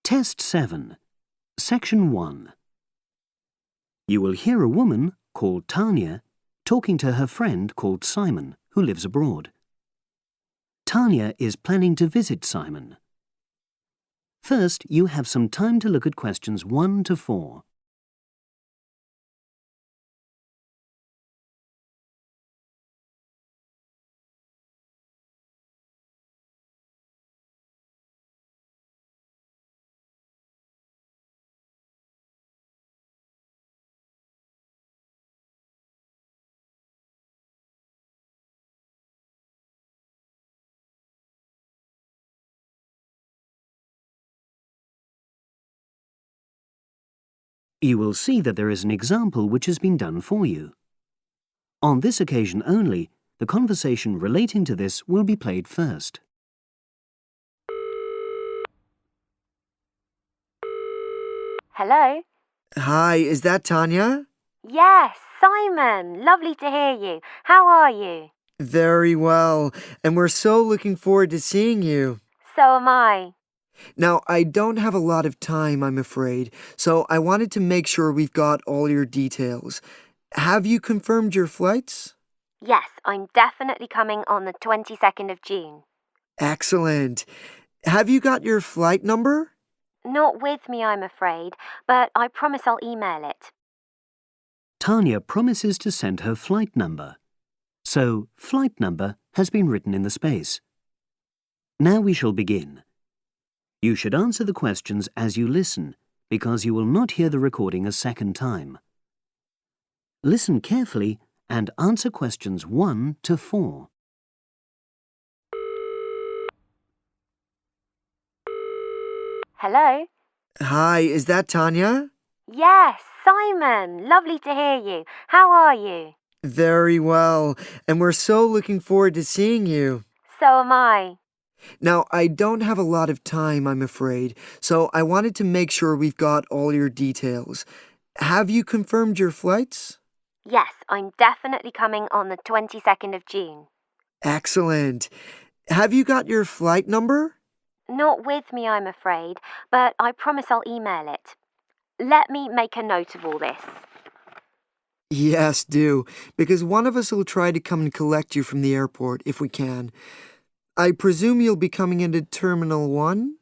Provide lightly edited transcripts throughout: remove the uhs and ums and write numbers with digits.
Test 7, Section 1. You will hear a woman called Tanya talking to her friend called Simon, who lives abroad. Tanya is planning to visit Simon. First, you have some time to look at questions 1 to 4. You will see that there is an example which has been done for you. On this occasion only, the conversation relating to this will be played first. Hello? Hi, is that Tanya? Yes, Simon. Lovely to hear you. How are you? Very well, and we're so looking forward to seeing you. So am I. Now, I don't have a lot of time, I'm afraid, so I wanted to make sure we've got all your details. Have you confirmed your flights? Yes, I'm definitely coming on the 22nd of June. Excellent. Have you got your flight number? Not with me, I'm afraid, but I promise I'll email it. Tanya promises to send her flight number. So, flight number has been written in the space. Now we shall begin. You should answer the questions as you listen, because you will not hear the recording a second time. Listen carefully and answer questions 1 to 4. Hello? Hi, is that Tanya? Yes, Simon. Lovely to hear you. How are you? Very well, and we're so looking forward to seeing you. So am I. Now, I don't have a lot of time, I'm afraid, so I wanted to make sure we've got all your details. Have you confirmed your flights? Yes, I'm definitely coming on the 22nd of June. Excellent. Have you got your flight number? Not with me, I'm afraid, but I promise I'll email it. Let me make a note of all this. Yes, do, because one of us will try to come and collect you from the airport if we can. I presume you'll be coming into Terminal 1?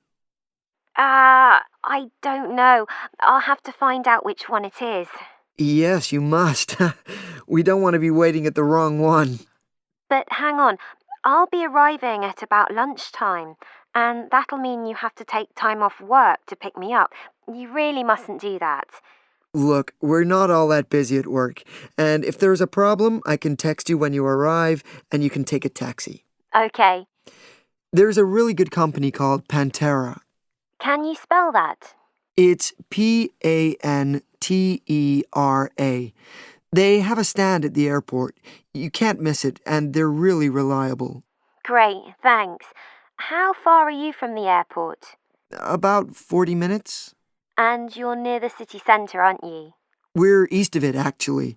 I don't know. I'll have to find out which one it is. Yes, you must. We don't want to be waiting at the wrong one. But hang on, I'll be arriving at about lunchtime, and that'll mean you have to take time off work to pick me up. You really mustn't do that. Look, we're not all that busy at work, and if there's a problem, I can text you when you arrive, and you can take a taxi. Okay. There's a really good company called Pantera. Can you spell that? It's Pantera. They have a stand at the airport. You can't miss it, and they're really reliable. Great, thanks. How far are you from the airport? About 40 minutes. And you're near the city centre, aren't you? We're east of it, actually.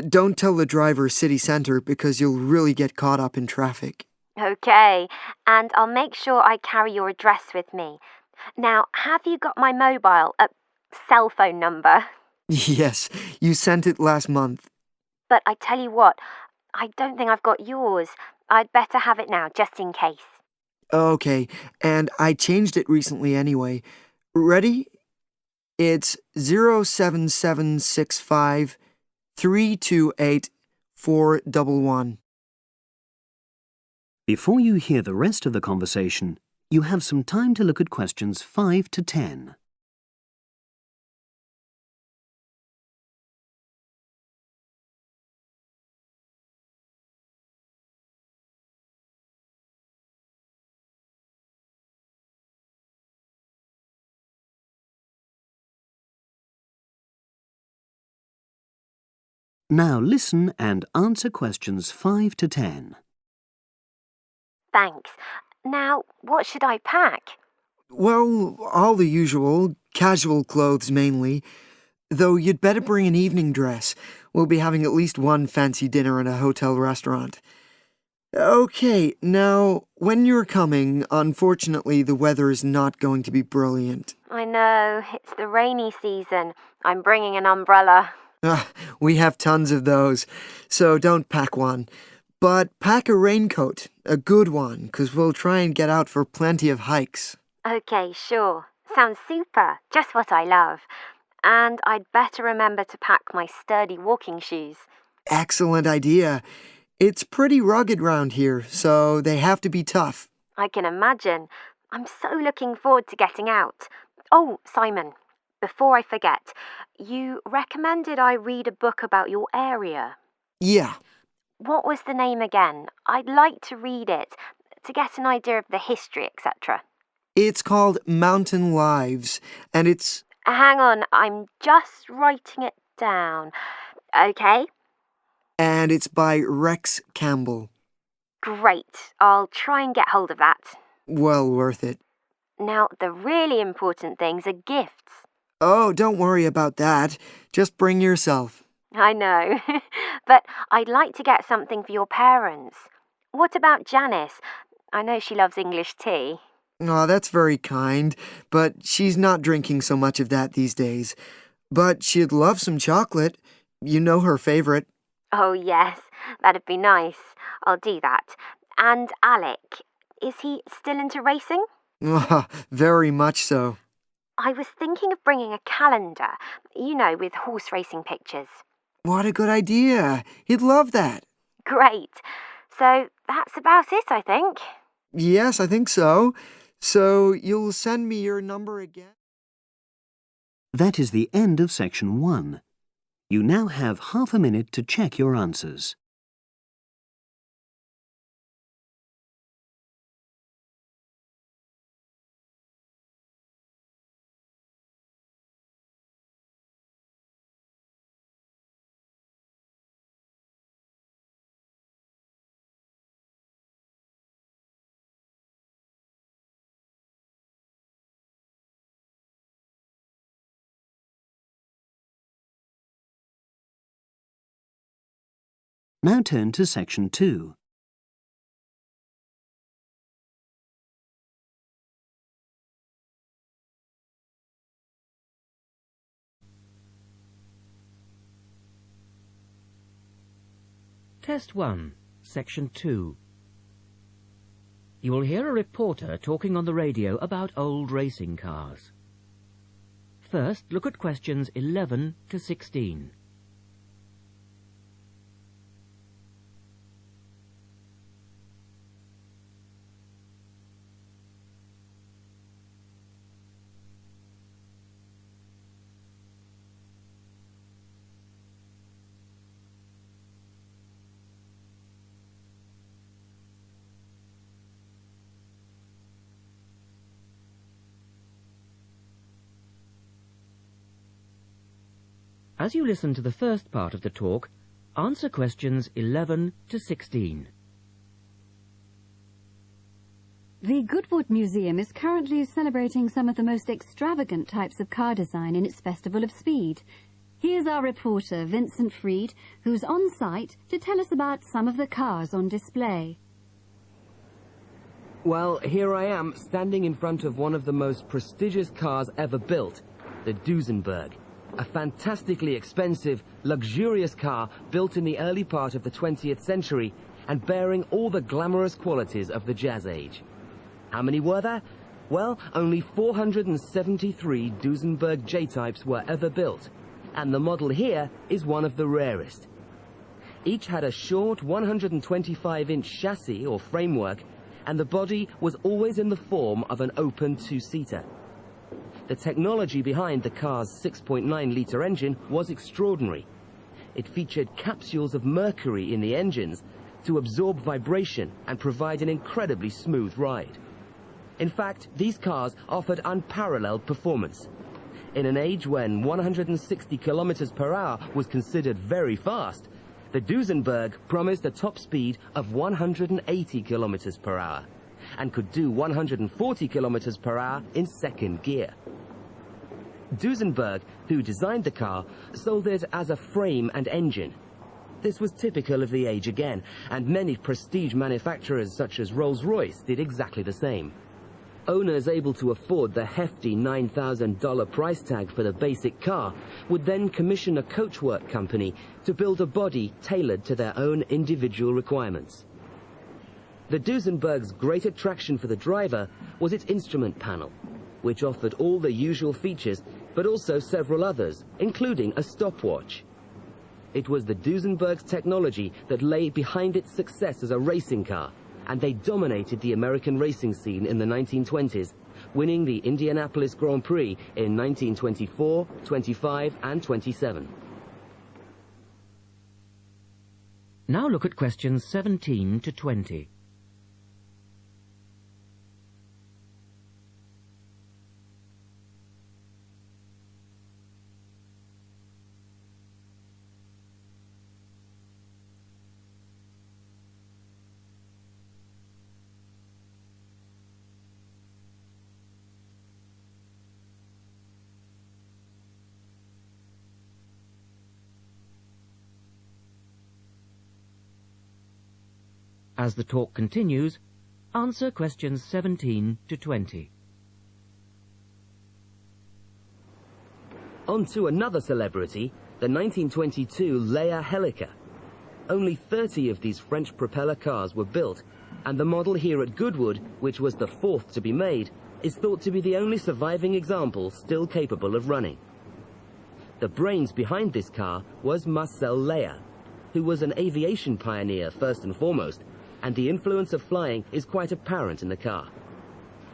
Don't tell the driver city centre because you'll really get caught up in traffic. Okay, and I'll make sure I carry your address with me. Now, have you got my mobile, cell phone number? Yes, you sent it last month. But I tell you what, I don't think I've got yours. I'd better have it now, just in case. Okay, and I changed it recently anyway. Ready? It's 07765 328 411. Before you hear the rest of the conversation, you have some time to look at questions 5 to 10. Now listen and answer questions 5 to 10. Thanks. Now, what should I pack? Well, all the usual, casual clothes mainly. Though you'd better bring an evening dress. We'll be having at least one fancy dinner in a hotel restaurant. Okay, now, when you're coming, unfortunately, the weather is not going to be brilliant. I know, it's the rainy season. I'm bringing an umbrella. We have tons of those, so don't pack one. But pack a raincoat, a good one, 'cause we'll try and get out for plenty of hikes. Okay, sure. Sounds super. Just what I love. And I'd better remember to pack my sturdy walking shoes. Excellent idea. It's pretty rugged round here, so they have to be tough. I can imagine. I'm so looking forward to getting out. Oh, Simon, before I forget, you recommended I read a book about your area. Yeah, What was the name again? I'd like to read it to get an idea of the history, etc. it's called Mountain Lives, and it's... Hang on, I'm just writing it down. Okay, And it's by Rex Campbell. great. I'll try and get hold of that. Well worth it. Now, the really important things are gifts. Oh, don't worry about that. Just bring yourself. I know, but I'd like to get something for your parents. What about Janice? I know she loves English tea. Oh, that's very kind, but she's not drinking so much of that these days. But she'd love some chocolate. You know her favorite. Oh, yes, that'd be nice. I'll do that. And Alec, is he still into racing? Very much so. I was thinking of bringing a calendar, with horse racing pictures. What a good idea. He'd love that. Great. So that's about it, I think. Yes, I think so. So you'll send me your number again? That is the end of section 1. You now have half a minute to check your answers. Now turn to section 2. Test 1, Section 2. You will hear a reporter talking on the radio about old racing cars. First, look at questions 11 to 16. As you listen to the first part of the talk, answer questions 11 to 16. The Goodwood Museum is currently celebrating some of the most extravagant types of car design in its Festival of Speed. Here's our reporter, Vincent Freed, who's on site to tell us about some of the cars on display. Well, here I am, standing in front of one of the most prestigious cars ever built, the Duesenberg. A fantastically expensive, luxurious car built in the early part of the 20th century and bearing all the glamorous qualities of the Jazz Age. How many were there? Well, only 473 Duesenberg J-types were ever built, and the model here is one of the rarest. Each had a short 125-inch chassis or framework, and the body was always in the form of an open two-seater. The technology behind the car's 6.9-litre engine was extraordinary. It featured capsules of mercury in the engines to absorb vibration and provide an incredibly smooth ride. In fact, these cars offered unparalleled performance. In an age when 160 kilometers per hour was considered very fast, the Duesenberg promised a top speed of 180 kilometers per hour and could do 140 kilometers per hour in second gear. Duesenberg, who designed the car, sold it as a frame and engine. This was typical of the age again, and many prestige manufacturers such as Rolls-Royce did exactly the same. Owners able to afford the hefty $9,000 price tag for the basic car would then commission a coachwork company to build a body tailored to their own individual requirements. The Duesenberg's great attraction for the driver was its instrument panel, which offered all the usual features, but also several others, including a stopwatch. It was the Duesenberg's technology that lay behind its success as a racing car, and they dominated the American racing scene in the 1920s, winning the Indianapolis Grand Prix in 1924, 25, and 27. Now look at questions 17 to 20. As the talk continues, answer questions 17 to 20. On to another celebrity, the 1922 Leia Helica. Only 30 of these French propeller cars were built, and the model here at Goodwood, which was the fourth to be made, is thought to be the only surviving example still capable of running. The brains behind this car was Marcel Leia, who was an aviation pioneer first and foremost, and the influence of flying is quite apparent in the car.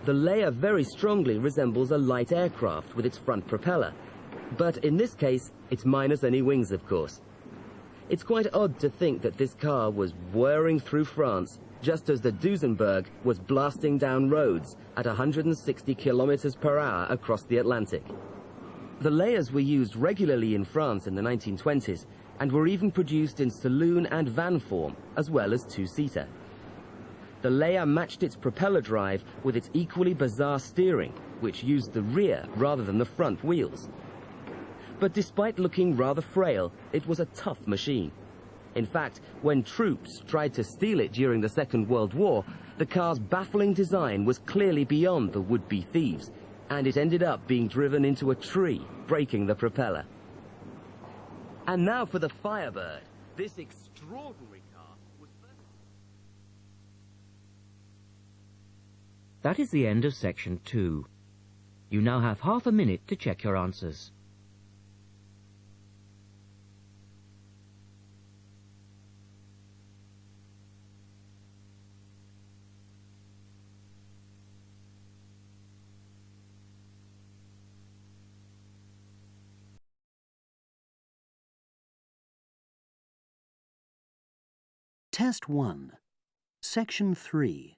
The Leia very strongly resembles a light aircraft with its front propeller, but in this case, it's minus any wings, of course. It's quite odd to think that this car was whirring through France just as the Duesenberg was blasting down roads at 160 kilometers per hour across the Atlantic. The Leias were used regularly in France in the 1920s and were even produced in saloon and van form, as well as two-seater. The Leia matched its propeller drive with its equally bizarre steering, which used the rear rather than the front wheels. But despite looking rather frail, it was a tough machine. In fact, when troops tried to steal it during the Second World War, the car's baffling design was clearly beyond the would-be thieves, and it ended up being driven into a tree, breaking the propeller. And now for the Firebird. This extraordinary car was... That is the end of section 2. You now have half a minute to check your answers. Test 1, Section 3.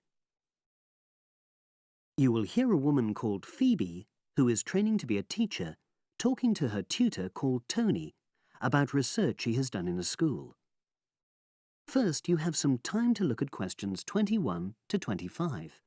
You will hear a woman called Phoebe, who is training to be a teacher, talking to her tutor called Tony about research she has done in a school. First, you have some time to look at questions 21 to 25.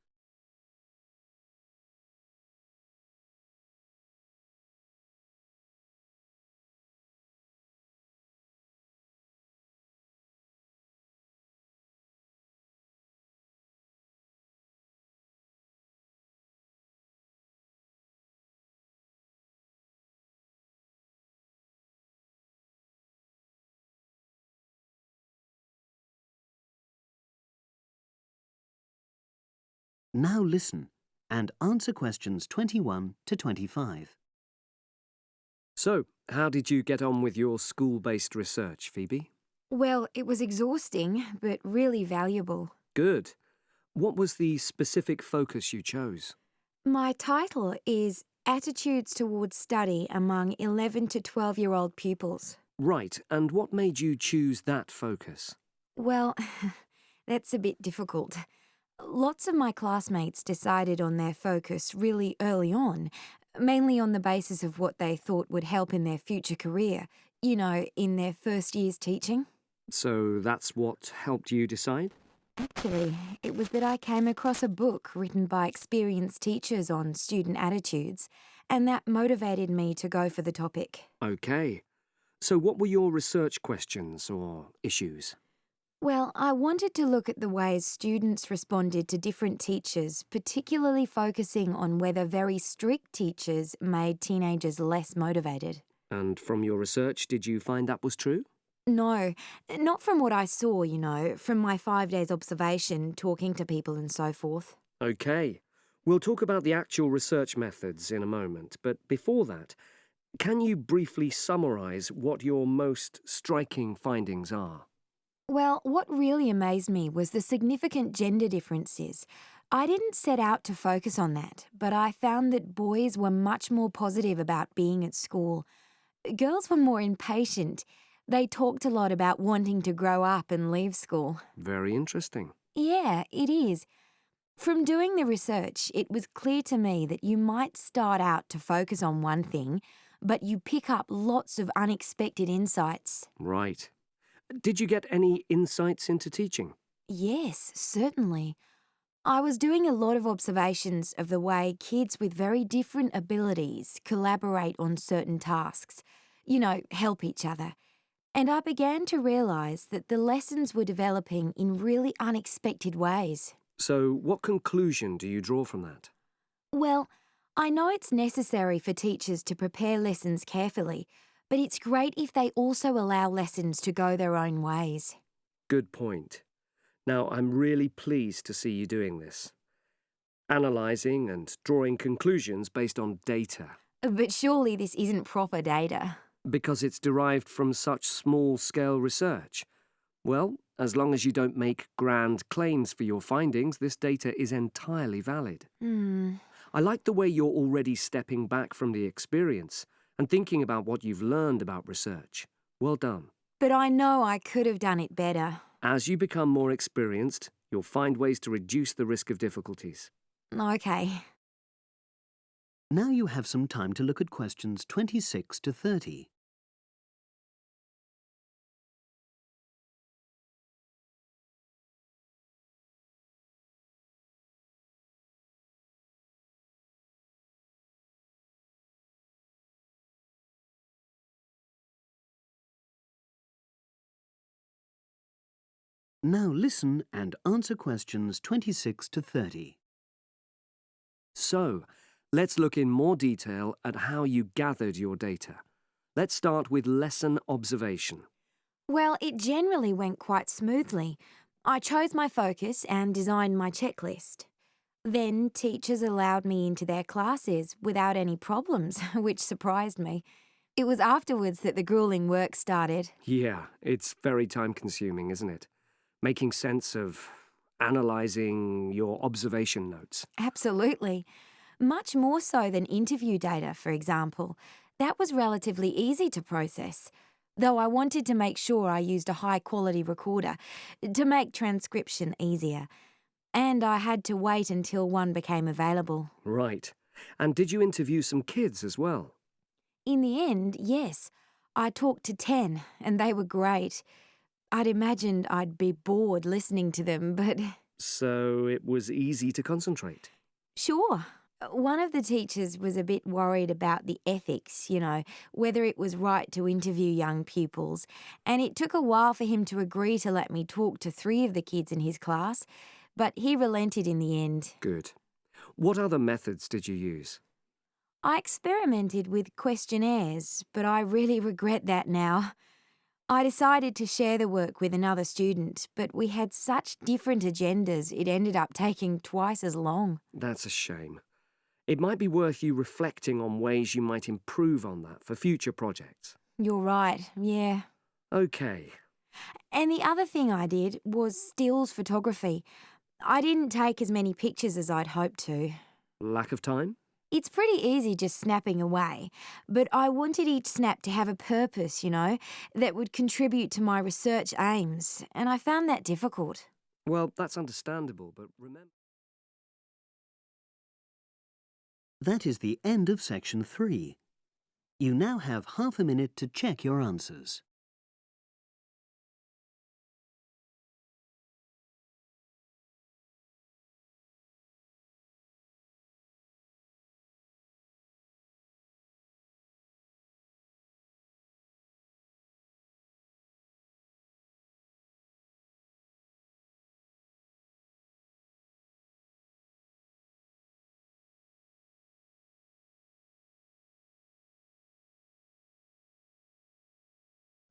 Now listen and answer questions 21 to 25. So, how did you get on with your school-based research, Phoebe? Well, it was exhausting, but really valuable. Good. What was the specific focus you chose? My title is Attitudes Towards Study Among 11 to 12-year-old Pupils. Right, and what made you choose that focus? Well, that's a bit difficult. Lots of my classmates decided on their focus really early on, mainly on the basis of what they thought would help in their future career, you know, in their first year's teaching. So that's what helped you decide? Actually, it was that I came across a book written by experienced teachers on student attitudes, and that motivated me to go for the topic. Okay. So what were your research questions or issues? Well, I wanted to look at the ways students responded to different teachers, particularly focusing on whether very strict teachers made teenagers less motivated. And from your research, did you find that was true? No, not from what I saw, from my 5 days observation, talking to people and so forth. OK. We'll talk about the actual research methods in a moment, but before that, can you briefly summarise what your most striking findings are? Well, what really amazed me was the significant gender differences. I didn't set out to focus on that, but I found that boys were much more positive about being at school. Girls were more impatient. They talked a lot about wanting to grow up and leave school. Very interesting. Yeah, it is. From doing the research, it was clear to me that you might start out to focus on one thing, but you pick up lots of unexpected insights. Right. Did you get any insights into teaching? Yes, certainly. I was doing a lot of observations of the way kids with very different abilities collaborate on certain tasks, help each other. And I began to realise that the lessons were developing in really unexpected ways. So what conclusion do you draw from that? Well, I know it's necessary for teachers to prepare lessons carefully, but it's great if they also allow lessons to go their own ways. Good point. Now, I'm really pleased to see you doing this. Analysing and drawing conclusions based on data. But surely this isn't proper data. Because it's derived from such small-scale research. Well, as long as you don't make grand claims for your findings, this data is entirely valid. I like the way you're already stepping back from the experience and thinking about what you've learned about research. Well done. But I know I could have done it better. As you become more experienced, you'll find ways to reduce the risk of difficulties. Okay. Now you have some time to look at questions 26 to 30. Now listen and answer questions 26 to 30. So, let's look in more detail at how you gathered your data. Let's start with lesson observation. Well, it generally went quite smoothly. I chose my focus and designed my checklist. Then teachers allowed me into their classes without any problems, which surprised me. It was afterwards that the grueling work started. Yeah, it's very time-consuming, isn't it? Making sense of analysing your observation notes. Absolutely. Much more so than interview data, for example. That was relatively easy to process, though I wanted to make sure I used a high-quality recorder to make transcription easier. And I had to wait until one became available. Right. And did you interview some kids as well? In the end, yes. I talked to 10, and they were great. I'd imagined I'd be bored listening to them, but... So it was easy to concentrate? Sure. One of the teachers was a bit worried about the ethics, whether it was right to interview young pupils, and it took a while for him to agree to let me talk to 3 of the kids in his class, but he relented in the end. Good. What other methods did you use? I experimented with questionnaires, but I really regret that now. I decided to share the work with another student, but we had such different agendas it ended up taking twice as long. That's a shame. It might be worth you reflecting on ways you might improve on that for future projects. You're right, yeah. OK. And the other thing I did was stills photography. I didn't take as many pictures as I'd hoped to. Lack of time? It's pretty easy just snapping away, but I wanted each snap to have a purpose, that would contribute to my research aims, and I found that difficult. Well, that's understandable, but remember... That is the end of section 3. You now have half a minute to check your answers.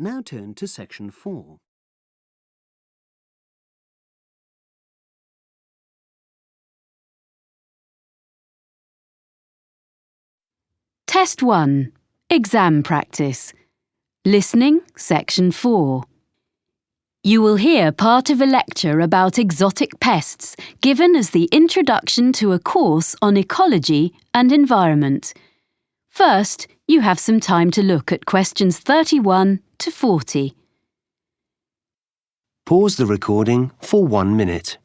Now turn to section 4. Test 1. Exam practice. Listening, section 4. You will hear part of a lecture about exotic pests given as the introduction to a course on ecology and environment. First, you have some time to look at questions 31 to 40. Pause the recording for 1 minute.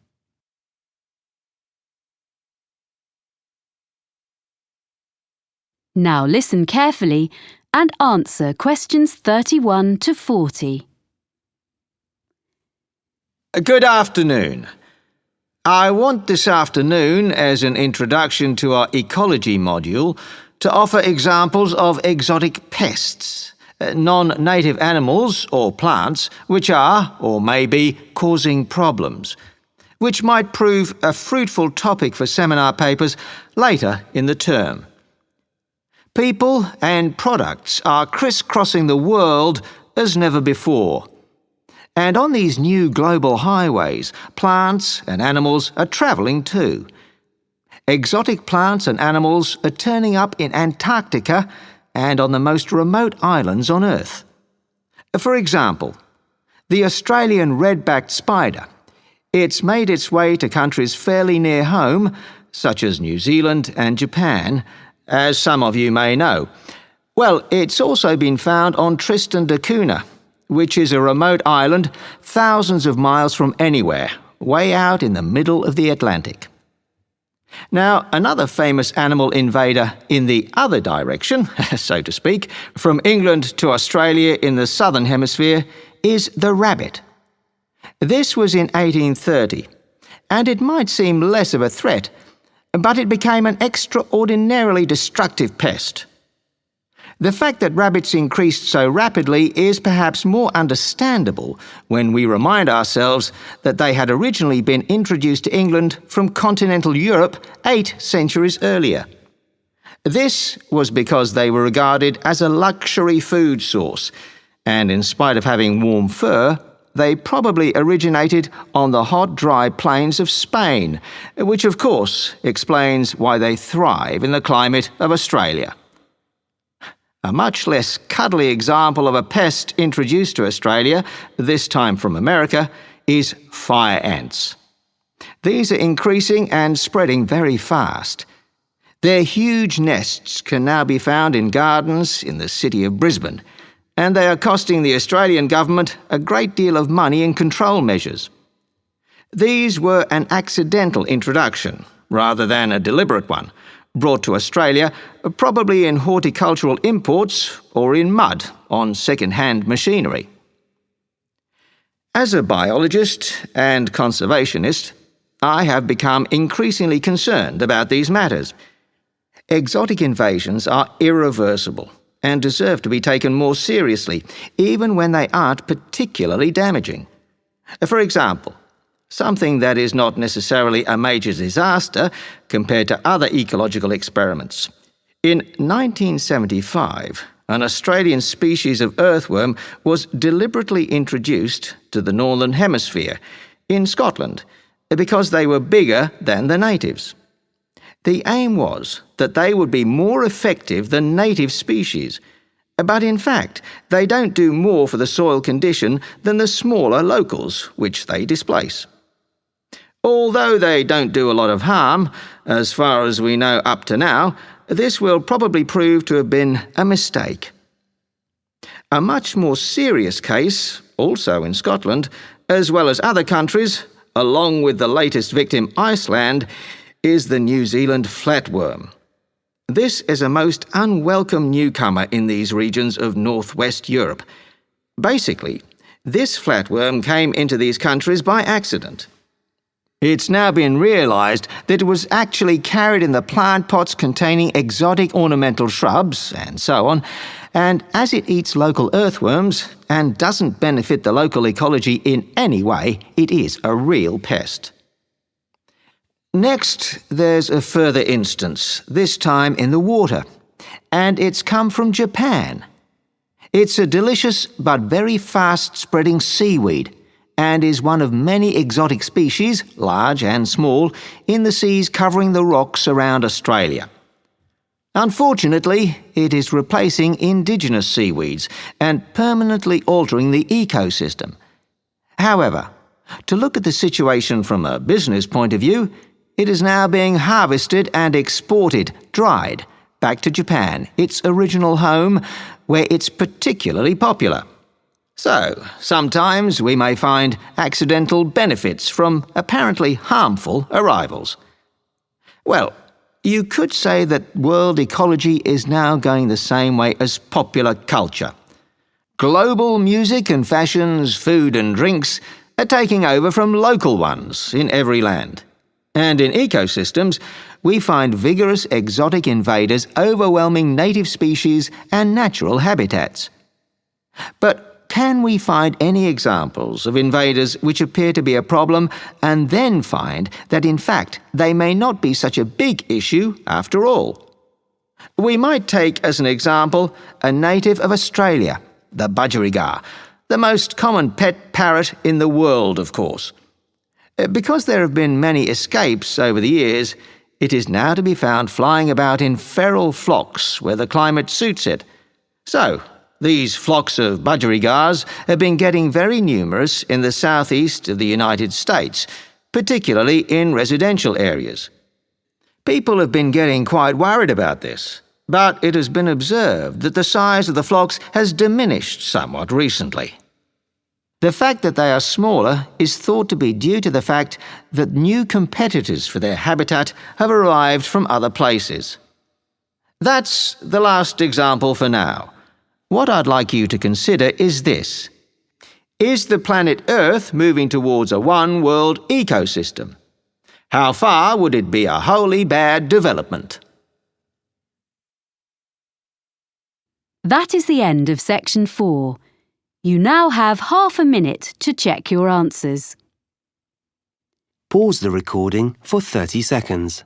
Now listen carefully and answer questions 31 to 40. Good afternoon. I want this afternoon, as an introduction to our ecology module, to offer examples of exotic pests, non-native animals or plants which are, or may be, causing problems, which might prove a fruitful topic for seminar papers later in the term. People and products are crisscrossing the world as never before. And on these new global highways, plants and animals are travelling too. Exotic plants and animals are turning up in Antarctica and on the most remote islands on Earth. For example, the Australian red-backed spider. It's made its way to countries fairly near home, such as New Zealand and Japan, as some of you may know. Well, it's also been found on Tristan da Cunha, which is a remote island thousands of miles from anywhere, way out in the middle of the Atlantic. Now, another famous animal invader in the other direction, so to speak, from England to Australia in the southern hemisphere, is the rabbit. This was in 1830, and it might seem less of a threat, but it became an extraordinarily destructive pest. The fact that rabbits increased so rapidly is perhaps more understandable when we remind ourselves that they had originally been introduced to England from continental Europe 8 centuries earlier. This was because they were regarded as a luxury food source, and in spite of having warm fur, they probably originated on the hot, dry plains of Spain, which of course explains why they thrive in the climate of Australia. A much less cuddly example of a pest introduced to Australia, this time from America, is fire ants. These are increasing and spreading very fast. Their huge nests can now be found in gardens in the city of Brisbane, and they are costing the Australian government a great deal of money in control measures. These were an accidental introduction, rather than a deliberate one, brought to Australia, probably in horticultural imports or in mud on second-hand machinery. As a biologist and conservationist, I have become increasingly concerned about these matters. Exotic invasions are irreversible and deserve to be taken more seriously, even when they aren't particularly damaging. For example, something that is not necessarily a major disaster compared to other ecological experiments. In 1975, an Australian species of earthworm was deliberately introduced to the Northern Hemisphere, in Scotland, because they were bigger than the natives. The aim was that they would be more effective than native species, but in fact, they don't do more for the soil condition than the smaller locals, which they displace. Although they don't do a lot of harm, as far as we know up to now, this will probably prove to have been a mistake. A much more serious case, also in Scotland, as well as other countries, along with the latest victim, Iceland, is the New Zealand flatworm. This is a most unwelcome newcomer in these regions of northwest Europe. Basically, this flatworm came into these countries by accident. It's now been realised that it was actually carried in the plant pots containing exotic ornamental shrubs and so on, and as it eats local earthworms and doesn't benefit the local ecology in any way, it is a real pest. Next, there's a further instance, this time in the water, and it's come from Japan. It's a delicious but very fast-spreading seaweed and is one of many exotic species, large and small, in the seas covering the rocks around Australia. Unfortunately, it is replacing indigenous seaweeds and permanently altering the ecosystem. However, to look at the situation from a business point of view, it is now being harvested and exported, dried, back to Japan, its original home, where it's particularly popular. So, sometimes we may find accidental benefits from apparently harmful arrivals. Well, you could say that world ecology is now going the same way as popular culture. Global music and fashions, food and drinks are taking over from local ones in every land. And in ecosystems, we find vigorous exotic invaders overwhelming native species and natural habitats. But can we find any examples of invaders which appear to be a problem and then find that in fact they may not be such a big issue after all? We might take as an example a native of Australia, the budgerigar, the most common pet parrot in the world, of course. Because there have been many escapes over the years, it is now to be found flying about in feral flocks where the climate suits it. So, these flocks of budgerigars have been getting very numerous in the southeast of the United States, particularly in residential areas. People have been getting quite worried about this, but it has been observed that the size of the flocks has diminished somewhat recently. The fact that they are smaller is thought to be due to the fact that new competitors for their habitat have arrived from other places. That's the last example for now. What I'd like you to consider is this. Is the planet Earth moving towards a one-world ecosystem? How far would it be a wholly bad development? That is the end of section 4. You now have half a minute to check your answers. Pause the recording for 30 seconds.